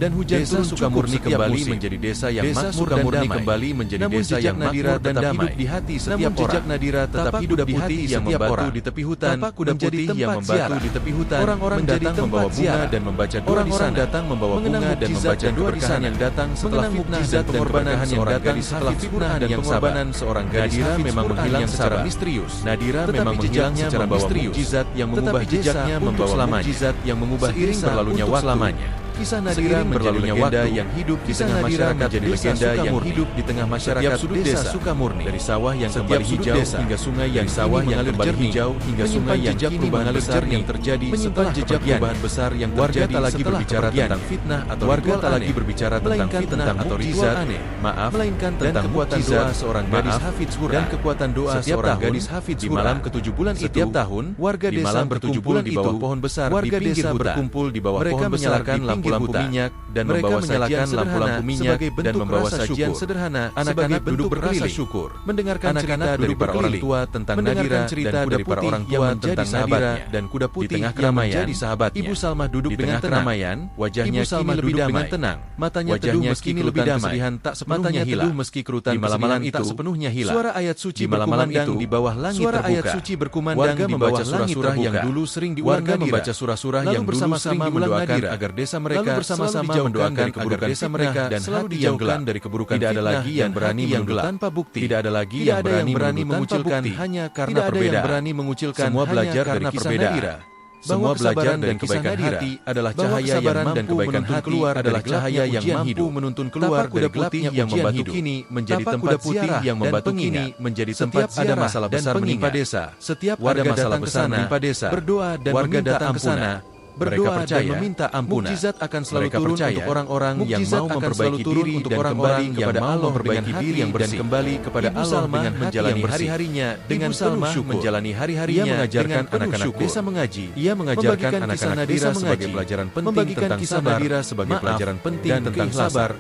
Speaker 1: Dan hujan turun Sukamurni kembali menjadi desa yang makmur dan damai. Kembali menjadi desa yang makmur dan damai. Di hati setiap orang. Jejak Nadira tetap hidup di hati yang membatu di tepi hutan. Kuda putih yang membatu di tepi hutan. Orang-orang datang membawa bunga dan membaca doa di sana. Datang membawa bunga dan membaca doa di sana. Yang datang setelah fitnah dan pengorbanan yang datang setelah fitnah dan pengorbanan seorang gadis. Nadira memang menghilang secara misterius. Nadira memang menghilang secara misterius. Mukjizat yang mengubah jejaknya membawa mukjizat yang mengubah seiring berlalunya waktu. Kisah Nadira menjadi legenda yang hidup di tengah masyarakat, menjadi legenda yang hidup di tengah masyarakat sudut desa Sukamurni. Dari sawah yang kembali hijau hingga sungai yang sawah yang kembali hijau hingga sungai yang kini perubahan besar yang terjadi setelah jejak perubahan besar yang terjadi. Warga tak lagi berbicara tentang fitnah atau warga tak lagi berbicara tentang fitnah atau ritual aneh. Maaf, melainkan tentang kekuatan doa seorang gadis hafidz Quran dan kekuatan doa seorang gadis hafidz Quran. Di malam ke-7 bulan setiap tahun, warga desa berkumpul di bawah pohon besar. Warga desa berkumpul di bawah pohon besar di lampu minyak dan membawa sajian lampu minyak dan membawa sajian sederhana. Anak-anak duduk berrasa syukur mendengarkan cerita dari para orang tua tentang Nadira dan dari para orang tua tentang Nadira dan kuda putih yang menjadi sahabatnya. Ibu Salma duduk dengan keramaian, wajahnya kini lebih damai, tenang, matanya teduh meski lebih damai, tak sepenuhnya hilang meski kerutan malam-malam itu tak sepenuhnya hilang. Suara ayat suci berkumandang di bawah langit terbuka. Suara ayat suci berkumandang di bawah surah-surah yang dulu sering diulang Nadira. Membaca surah-surah yang dulu sering mendoakan agar desa mereka bersama-sama mendoakan keburukan desa mereka dan selalu dijauhkan dari keburukan. Tidak ada lagi yang berani mengelak tanpa bukti. Tidak ada lagi yang berani mengucilkan hanya karena perbedaan. Tidak ada yang berani mengucilkan semua belajar dari kisah Nadira. Semua belajar dan kebaikan hati adalah cahaya yang mampu menuntun keluar adalah cahaya yang mampu menuntun keluar dari gelapnya yang membatu kini menjadi tempat putih yang membatu kini menjadi tempat ada masalah besar menimpa desa. Setiap ada masalah besar menimpa desa, berdoa dan warga datang ke sana. Berdoa dan meminta ampunan. Mukjizat akan selalu turun untuk orang-orang yang mau memperbaiki diri untuk orang-orang yang mau memperbaiki diri yang bersih. Dan kembali kepada Allah dengan menjalani hari-harinya dengan penuh syukur. Menjalani hari-harinya ia mengajarkan anak-anak desa mengaji. Ia mengajarkan anak-anak desa sebagai pelajaran penting tentang sabar, sebagai pelajaran penting tentang sabar,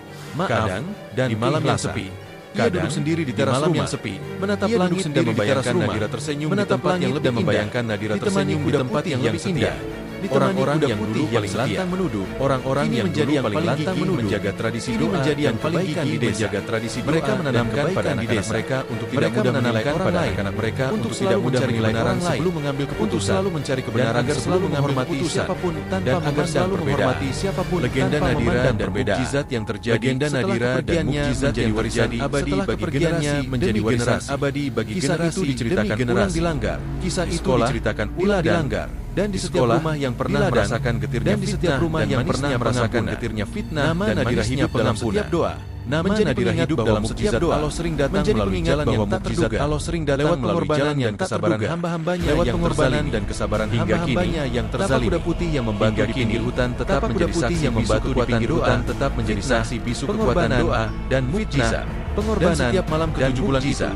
Speaker 1: kadang dan di malam yang sepi. Ia duduk sendiri di teras rumah, sepi, menatap langit dan membayangkan Nadira tersenyum di tempat yang lebih membayangkan Nadira tersenyum di tempat yang lebih indah. Orang-orang yang dulu paling lantang menuduh, orang-orang yang menjadi yang paling lantang menuduh, menjaga tradisi doa menjadi yang paling gigih menjaga tradisi doa. Mereka menanamkan pada anak-anak mereka untuk tidak mudah menilai orang lain, anak mereka untuk tidak mudah menilai orang lain sebelum mengambil keputusan, selalu mencari kebenaran agar selalu menghormati siapapun tanpa agar selalu menghormati siapapun. Legenda Nadira dan mukjizat yang terjadi. Legenda Nadira dan mukjizat yang terjadi abadi bagi generasi menjadi warisan abadi bagi generasi diceritakan ulang dilanggar. Kisah itu diceritakan ulang dilanggar. Dan di setiap rumah yang pernah merasakan getirnya fitnah dan pernah merasakan getirnya fitnah dan manisnya pengampunan. Nama Nadira hidup dalam mukjizat Allah sering datang melalui jalan yang tak terduga. Allah sering datang melalui jalan dan kesabaran hamba-hambanya lewat pengorbanan dan kesabaran hamba-hambanya yang terzalimi. Kuda putih yang membatu di pinggir hutan tetap menjadi saksi bisu kekuatan doa, tetap menjadi saksi bisu kekuatan doa dan mukjizat. Pengorbanan setiap malam ke-7 bulan itu.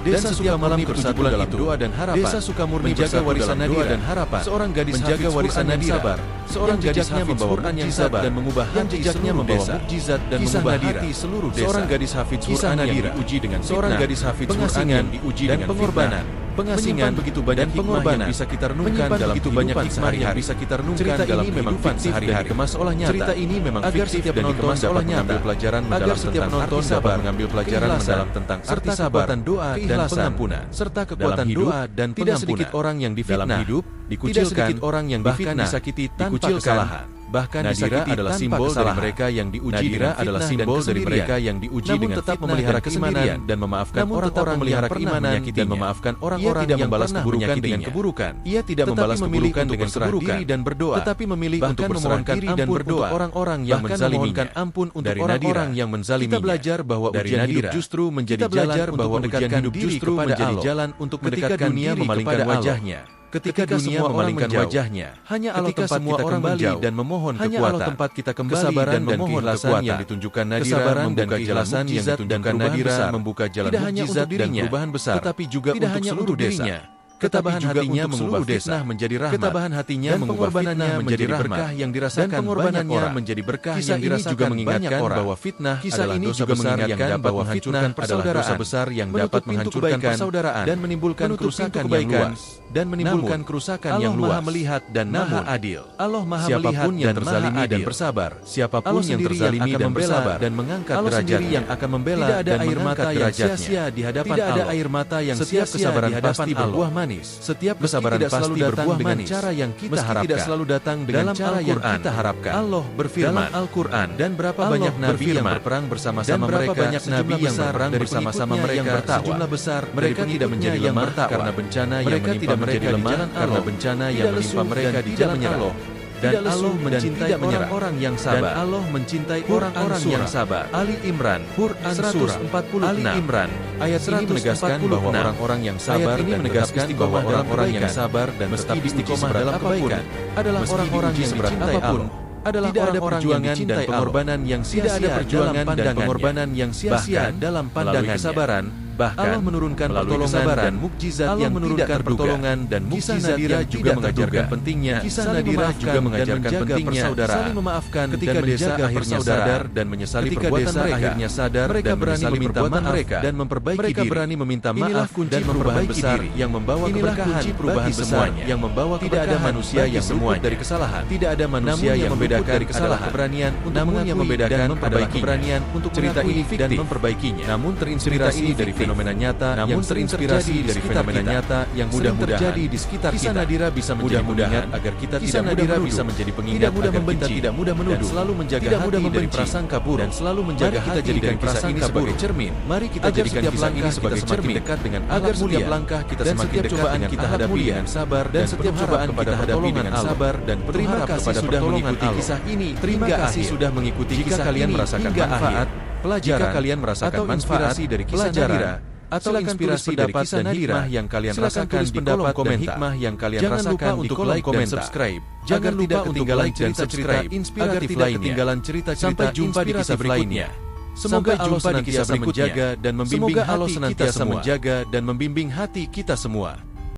Speaker 1: Desa Sukamurni bersatu dalam doa dan harapan. Desa Sukamurni menjaga warisan Nadira dan harapan. Seorang gadis menjaga warisan Nadira. Seorang gadisnya membawa mukjizat dan mengubah hati seluruh desa. Mukjizat dan mengubah hati seluruh desa. Seorang gadis hafidz Quran yang diuji dengan seorang gadis hafidz Quran yang diuji dengan pengorbanan. Pengasingan begitu banyak pengorbanan bisa kita renungkan dalam begitu banyak hikmah yang bisa kita renungkan dalam kehidupan sehari-hari. Dikemas olah nyata. Cerita ini memang agar setiap penonton dapat mengambil pelajaran mendalam tentang arti sabar, mengambil pelajaran mendalam tentang arti sabar, doa dan pengampunan, serta kekuatan doa dan pengampunan. Tidak sedikit orang yang difitnah, dalam hidup dikucilkan, tidak sedikit orang yang bahkan disakiti tanpa kesalahan. Bahkan
Speaker 2: Nadira
Speaker 1: disakiti
Speaker 2: adalah
Speaker 1: tanpa
Speaker 2: simbol dari
Speaker 1: kesalahan.
Speaker 2: mereka yang diuji
Speaker 1: Nadira
Speaker 2: dengan
Speaker 1: adalah
Speaker 2: fitnah
Speaker 1: simbol
Speaker 2: dan
Speaker 1: dari
Speaker 2: kesendirian.
Speaker 1: mereka yang diuji
Speaker 2: Namun
Speaker 1: dengan
Speaker 2: tetap
Speaker 1: fitnah
Speaker 2: memelihara
Speaker 1: dan kesendirian
Speaker 2: keimanan
Speaker 1: dan memaafkan
Speaker 2: Namun tetap
Speaker 1: orang-orang yang
Speaker 2: memelihara
Speaker 1: pernah
Speaker 2: keimanan
Speaker 1: menyakitinya
Speaker 2: dan memaafkan orang-orang
Speaker 1: Ia tidak
Speaker 2: yang
Speaker 1: membalas
Speaker 2: pernah
Speaker 1: keburukan dengan
Speaker 2: menyakitinya.
Speaker 1: keburukan.
Speaker 2: Ia tidak membalas
Speaker 1: memilih
Speaker 2: keburukan
Speaker 1: untuk
Speaker 2: dengan
Speaker 1: berserah
Speaker 2: keburukan
Speaker 1: diri dan berdoa.
Speaker 2: tetapi memilih
Speaker 1: Bahkan
Speaker 2: untuk berserah
Speaker 1: memohonkan
Speaker 2: diri dan
Speaker 1: ampun
Speaker 2: berdoa.
Speaker 1: untuk orang-orang yang
Speaker 2: Bahkan
Speaker 1: menzaliminya.
Speaker 2: memohonkan ampun untuk
Speaker 1: Dari
Speaker 2: orang-orang
Speaker 1: Nadira,
Speaker 2: yang menzaliminya.
Speaker 1: kita belajar bahwa
Speaker 2: Dari
Speaker 1: ujian hidup
Speaker 2: Nadira,
Speaker 1: justru menjadi
Speaker 2: kita belajar
Speaker 1: jalan
Speaker 2: bahwa
Speaker 1: untuk
Speaker 2: ujian
Speaker 1: mendekatkan
Speaker 2: hidup
Speaker 1: diri
Speaker 2: justru
Speaker 1: kepada
Speaker 2: menjadi
Speaker 1: Allah.
Speaker 2: jalan untuk
Speaker 1: Ketika
Speaker 2: mendekatkan
Speaker 1: dunia
Speaker 2: diri
Speaker 1: memalingkan
Speaker 2: kepada Allah.
Speaker 1: wajahnya,
Speaker 2: Ketika
Speaker 1: ketika
Speaker 2: dunia
Speaker 1: semua orang
Speaker 2: memalingkan
Speaker 1: menjauh,
Speaker 2: wajahnya,
Speaker 1: hanya Allah
Speaker 2: ketika
Speaker 1: tempat
Speaker 2: semua
Speaker 1: kita
Speaker 2: orang
Speaker 1: kembali
Speaker 2: menjauh,
Speaker 1: dan memohon
Speaker 2: hanya
Speaker 1: kekuatan.
Speaker 2: Allah tempat kita kembali
Speaker 1: Kesabaran
Speaker 2: dan
Speaker 1: dan
Speaker 2: memohon
Speaker 1: keikhlasan
Speaker 2: kekuatan.
Speaker 1: yang ditunjukkan Nadira
Speaker 2: Kesabaran dan
Speaker 1: membuka jalan
Speaker 2: keikhlasan yang
Speaker 1: mukjizat dan
Speaker 2: ditunjukkan
Speaker 1: perubahan
Speaker 2: Nadira
Speaker 1: besar,
Speaker 2: membuka jalan
Speaker 1: tidak hanya
Speaker 2: mukjizat
Speaker 1: untuk
Speaker 2: dan
Speaker 1: dirinya,
Speaker 2: perubahan besar,
Speaker 1: tetapi juga
Speaker 2: tidak
Speaker 1: untuk
Speaker 2: hanya
Speaker 1: seluruh
Speaker 2: untuk
Speaker 1: desa.
Speaker 2: dirinya,
Speaker 1: Ketabahan
Speaker 2: tetapi juga
Speaker 1: hatinya
Speaker 2: untuk
Speaker 1: mengubah
Speaker 2: seluruh desa.
Speaker 1: fitnah menjadi rahmat.
Speaker 2: Ketabahan hatinya
Speaker 1: dan
Speaker 2: mengubah
Speaker 1: pengorbanannya
Speaker 2: fitnah
Speaker 1: menjadi
Speaker 2: menjadi
Speaker 1: berkah
Speaker 2: rahmat.
Speaker 1: yang dirasakan
Speaker 2: Dan pengorbanannya
Speaker 1: banyak orang.
Speaker 2: menjadi berkah
Speaker 1: Kisah
Speaker 2: yang
Speaker 1: ini
Speaker 2: dirasakan
Speaker 1: juga mengingatkan
Speaker 2: banyak orang.
Speaker 1: bahwa fitnah
Speaker 2: Kisah
Speaker 1: adalah
Speaker 2: ini
Speaker 1: dosa
Speaker 2: juga
Speaker 1: besar yang
Speaker 2: mengingatkan
Speaker 1: dapat
Speaker 2: bahwa
Speaker 1: menghancurkan
Speaker 2: fitnah adalah
Speaker 1: persaudaraan,
Speaker 2: dosa besar yang
Speaker 1: menutup
Speaker 2: dapat
Speaker 1: pintu
Speaker 2: menghancurkan
Speaker 1: kebaikan,
Speaker 2: persaudaraan,
Speaker 1: dan menimbulkan
Speaker 2: menutup pintu
Speaker 1: kerusakan yang
Speaker 2: kebaikan,
Speaker 1: luas.
Speaker 2: dan menimbulkan
Speaker 1: Namun,
Speaker 2: kerusakan
Speaker 1: Allah
Speaker 2: yang luas.
Speaker 1: Maha melihat dan Maha
Speaker 2: Namun,
Speaker 1: adil.
Speaker 2: Allah Maha
Speaker 1: Siapapun
Speaker 2: melihat
Speaker 1: yang
Speaker 2: dan
Speaker 1: terzalimi
Speaker 2: Maha
Speaker 1: dan
Speaker 2: adil.
Speaker 1: bersabar, siapapun
Speaker 2: Allah
Speaker 1: yang
Speaker 2: sendiri
Speaker 1: terzalimi
Speaker 2: yang akan
Speaker 1: dan
Speaker 2: membela
Speaker 1: bersabar
Speaker 2: dan mengangkat
Speaker 1: Allah sendiri
Speaker 2: derajatnya.
Speaker 1: yang akan membela
Speaker 2: Tidak ada
Speaker 1: dan
Speaker 2: air
Speaker 1: mengangkat
Speaker 2: mata yang
Speaker 1: derajatnya.
Speaker 2: sia-sia di hadapan
Speaker 1: Tidak ada
Speaker 2: Allah.
Speaker 1: air mata yang
Speaker 2: Setiap
Speaker 1: sia-sia
Speaker 2: kesabaran
Speaker 1: di hadapan
Speaker 2: pasti
Speaker 1: Allah.
Speaker 2: berbuah manis.
Speaker 1: Setiap
Speaker 2: Meski
Speaker 1: kesabaran
Speaker 2: tidak selalu
Speaker 1: pasti
Speaker 2: datang
Speaker 1: berbuah
Speaker 2: dengan
Speaker 1: manis.
Speaker 2: cara yang kita
Speaker 1: Meski
Speaker 2: harapkan.
Speaker 1: tidak selalu datang dengan
Speaker 2: Dalam
Speaker 1: cara yang
Speaker 2: Al-Quran,
Speaker 1: kita harapkan.
Speaker 2: Allah berfirman
Speaker 1: Dalam Al-Quran,
Speaker 2: dan berapa
Speaker 1: Allah
Speaker 2: banyak nabi yang
Speaker 1: berfirman,
Speaker 2: berperang bersama-sama
Speaker 1: dan berapa
Speaker 2: mereka,
Speaker 1: banyak nabi
Speaker 2: sejumlah
Speaker 1: yang
Speaker 2: besar
Speaker 1: berperang
Speaker 2: dari
Speaker 1: bersama-sama
Speaker 2: pengikutnya
Speaker 1: mereka,
Speaker 2: yang bertakwa.
Speaker 1: sejumlah besar
Speaker 2: Mereka
Speaker 1: dari
Speaker 2: tidak menjadi
Speaker 1: pengikutnya yang
Speaker 2: lemah
Speaker 1: bertakwa.
Speaker 2: karena bencana yang
Speaker 1: Mereka
Speaker 2: menimpa
Speaker 1: tidak
Speaker 2: menjadi
Speaker 1: menjadi
Speaker 2: lemah
Speaker 1: jalan
Speaker 2: karena
Speaker 1: Allah.
Speaker 2: bencana
Speaker 1: Tidak
Speaker 2: yang
Speaker 1: lesu
Speaker 2: menimpa mereka
Speaker 1: dan
Speaker 2: di
Speaker 1: tidak
Speaker 2: jalan
Speaker 1: menyerah.
Speaker 2: Allah.
Speaker 1: Dan
Speaker 2: Tidak lesu
Speaker 1: Allah
Speaker 2: dan
Speaker 1: mencintai
Speaker 2: tidak menyerah.
Speaker 1: orang-orang yang
Speaker 2: Dan
Speaker 1: sabar.
Speaker 2: Allah mencintai
Speaker 1: Quran
Speaker 2: orang-orang
Speaker 1: Surah
Speaker 2: yang sabar.
Speaker 1: Ali Imran
Speaker 2: Quran Surah
Speaker 1: 146.
Speaker 2: Ali Imran
Speaker 1: Ayat ini menegaskan bahwa
Speaker 2: 146.
Speaker 1: orang-orang yang sabar
Speaker 2: Ayat ini
Speaker 1: dan
Speaker 2: menegaskan
Speaker 1: tetap
Speaker 2: bahwa
Speaker 1: istiqomah dalam
Speaker 2: orang-orang yang
Speaker 1: kebaikan,
Speaker 2: sabar dan
Speaker 1: meski
Speaker 2: tetap
Speaker 1: diuji
Speaker 2: istiqomah
Speaker 1: seberat
Speaker 2: dalam
Speaker 1: apapun,
Speaker 2: kebaikan
Speaker 1: adalah
Speaker 2: meski
Speaker 1: orang-orang
Speaker 2: diuji
Speaker 1: yang
Speaker 2: seberat
Speaker 1: dicintai
Speaker 2: apapun,
Speaker 1: Allah.
Speaker 2: adalah
Speaker 1: Tidak ada
Speaker 2: orang-orang yang
Speaker 1: perjuangan dan
Speaker 2: dicintai
Speaker 1: pengorbanan
Speaker 2: Allah.
Speaker 1: yang
Speaker 2: Tidak
Speaker 1: sia-sia
Speaker 2: ada perjuangan
Speaker 1: dalam
Speaker 2: dan
Speaker 1: pandangannya.
Speaker 2: pengorbanan yang sia-sia
Speaker 1: Bahkan,
Speaker 2: dalam
Speaker 1: melalui
Speaker 2: pandangannya.
Speaker 1: kesabaran, bahkan
Speaker 2: Allah menurunkan
Speaker 1: melalui
Speaker 2: pertolongan
Speaker 1: kesabaran
Speaker 2: dan mukjizat
Speaker 1: Allah
Speaker 2: yang
Speaker 1: menurunkan
Speaker 2: tidak terduga.
Speaker 1: pertolongan dan
Speaker 2: Kisah
Speaker 1: mukjizat
Speaker 2: Nadira
Speaker 1: yang
Speaker 2: juga
Speaker 1: tidak
Speaker 2: mengajarkan
Speaker 1: terduga.
Speaker 2: pentingnya
Speaker 1: Kisah
Speaker 2: saling
Speaker 1: Nadira
Speaker 2: memaafkan
Speaker 1: juga
Speaker 2: dan
Speaker 1: mengajarkan
Speaker 2: menjaga
Speaker 1: pentingnya
Speaker 2: persaudaraan.
Speaker 1: saling memaafkan
Speaker 2: Ketika
Speaker 1: dan
Speaker 2: desa
Speaker 1: menjaga
Speaker 2: akhirnya
Speaker 1: persaudaraan.
Speaker 2: sadar dan menyesali
Speaker 1: Ketika
Speaker 2: perbuatan
Speaker 1: desa
Speaker 2: mereka,
Speaker 1: akhirnya sadar
Speaker 2: mereka
Speaker 1: dan
Speaker 2: berani
Speaker 1: menyesali
Speaker 2: meminta
Speaker 1: perbuatan
Speaker 2: maaf
Speaker 1: mereka
Speaker 2: dan memperbaiki
Speaker 1: mereka
Speaker 2: diri.
Speaker 1: berani meminta
Speaker 2: Inilah
Speaker 1: maaf
Speaker 2: kunci
Speaker 1: dan
Speaker 2: perubahan
Speaker 1: memperbaiki
Speaker 2: besar
Speaker 1: diri
Speaker 2: yang membawa
Speaker 1: Inilah
Speaker 2: keberkahan
Speaker 1: kunci perubahan
Speaker 2: bagi
Speaker 1: besar
Speaker 2: semuanya.
Speaker 1: yang membawa
Speaker 2: Tidak ada
Speaker 1: keberkahan
Speaker 2: manusia
Speaker 1: bagi
Speaker 2: yang
Speaker 1: semuanya.
Speaker 2: luput dari kesalahan.
Speaker 1: Tidak ada manusia
Speaker 2: Namun
Speaker 1: yang
Speaker 2: membedakan
Speaker 1: luput dari kesalahan.
Speaker 2: adalah keberanian untuk
Speaker 1: Namun yang
Speaker 2: mengakui
Speaker 1: membedakan
Speaker 2: dan
Speaker 1: adalah
Speaker 2: memperbaikinya.
Speaker 1: keberanian untuk
Speaker 2: Cerita
Speaker 1: mengakui
Speaker 2: ini
Speaker 1: dan
Speaker 2: fiktif,
Speaker 1: memperbaikinya.
Speaker 2: namun terinspirasi
Speaker 1: ini
Speaker 2: dari
Speaker 1: fiktif.
Speaker 2: fenomena nyata
Speaker 1: Namun
Speaker 2: yang sering
Speaker 1: terinspirasi
Speaker 2: terjadi
Speaker 1: dari
Speaker 2: di
Speaker 1: fenomena
Speaker 2: sekitar
Speaker 1: nyata
Speaker 2: kita.
Speaker 1: yang
Speaker 2: Mudah-mudahan
Speaker 1: sering terjadi di sekitar
Speaker 2: Kisah
Speaker 1: kita.
Speaker 2: Nadira bisa menjadi
Speaker 1: Mudah-mudahan
Speaker 2: pengingat agar kita
Speaker 1: Kisah
Speaker 2: tidak mudah
Speaker 1: Nadira
Speaker 2: menuduh,
Speaker 1: bisa menjadi pengingat
Speaker 2: tidak mudah
Speaker 1: agar
Speaker 2: membenci,
Speaker 1: kita tidak mudah
Speaker 2: dan
Speaker 1: menuduh,
Speaker 2: selalu menjaga
Speaker 1: tidak mudah
Speaker 2: hati dari
Speaker 1: membenci,
Speaker 2: prasangka buruk,
Speaker 1: dan selalu menjaga
Speaker 2: Mari kita
Speaker 1: hati
Speaker 2: jadikan
Speaker 1: dari
Speaker 2: kisah
Speaker 1: prasangka
Speaker 2: ini sebagai
Speaker 1: buruk.
Speaker 2: cermin.
Speaker 1: Mari kita
Speaker 2: Agar
Speaker 1: jadikan
Speaker 2: setiap
Speaker 1: kisah ini
Speaker 2: langkah
Speaker 1: sebagai
Speaker 2: kita semakin
Speaker 1: cermin
Speaker 2: dekat dengan
Speaker 1: agar
Speaker 2: akhlak
Speaker 1: setiap
Speaker 2: mulia,
Speaker 1: langkah kita
Speaker 2: dan
Speaker 1: semakin
Speaker 2: setiap
Speaker 1: dekat
Speaker 2: cobaan
Speaker 1: dengan
Speaker 2: kita
Speaker 1: akhlak
Speaker 2: hadapi
Speaker 1: mulia,
Speaker 2: dengan sabar,
Speaker 1: dan
Speaker 2: dan
Speaker 1: setiap
Speaker 2: penuh
Speaker 1: cobaan
Speaker 2: harap
Speaker 1: kita
Speaker 2: kepada
Speaker 1: hadapi
Speaker 2: pertolongan
Speaker 1: dengan
Speaker 2: Allah.
Speaker 1: sabar dan penuh
Speaker 2: Terima
Speaker 1: harap
Speaker 2: kasih
Speaker 1: kepada
Speaker 2: sudah
Speaker 1: pertolongan
Speaker 2: mengikuti
Speaker 1: Allah.
Speaker 2: kisah ini.
Speaker 1: Terima
Speaker 2: Hingga
Speaker 1: kasih
Speaker 2: akhir.
Speaker 1: sudah mengikuti
Speaker 2: Jika
Speaker 1: kisah
Speaker 2: kalian
Speaker 1: ini
Speaker 2: merasakan
Speaker 1: hingga
Speaker 2: manfaat,
Speaker 1: akhir.
Speaker 2: pelajaran,
Speaker 1: Jika kalian merasakan
Speaker 2: atau inspirasi
Speaker 1: manfaat,
Speaker 2: dari kisah
Speaker 1: pelajaran,
Speaker 2: Nadira,
Speaker 1: atau
Speaker 2: silakan
Speaker 1: inspirasi
Speaker 2: tulis
Speaker 1: dari
Speaker 2: pendapat
Speaker 1: kisah
Speaker 2: dan
Speaker 1: Nadira
Speaker 2: hikmah yang kalian
Speaker 1: silakan
Speaker 2: rasakan
Speaker 1: tulis
Speaker 2: di
Speaker 1: pendapat
Speaker 2: kolom
Speaker 1: dan
Speaker 2: komentar.
Speaker 1: hikmah yang kalian
Speaker 2: Jangan lupa
Speaker 1: rasakan di
Speaker 2: untuk
Speaker 1: kolom
Speaker 2: like dan
Speaker 1: komentar.
Speaker 2: subscribe.
Speaker 1: Jangan
Speaker 2: Agar
Speaker 1: lupa
Speaker 2: tidak
Speaker 1: untuk
Speaker 2: ketinggalan
Speaker 1: like dan
Speaker 2: cerita-cerita
Speaker 1: subscribe
Speaker 2: inspiratif
Speaker 1: agar tidak
Speaker 2: lainnya.
Speaker 1: ketinggalan cerita-cerita
Speaker 2: Sampai jumpa di kisah
Speaker 1: inspiratif
Speaker 2: berikutnya.
Speaker 1: lainnya.
Speaker 2: Semoga Allah
Speaker 1: jumpa di kisah
Speaker 2: senantiasa
Speaker 1: berikutnya.
Speaker 2: menjaga dan membimbing
Speaker 1: Semoga Allah
Speaker 2: hati kita
Speaker 1: senantiasa
Speaker 2: semua.
Speaker 1: menjaga dan membimbing hati kita semua.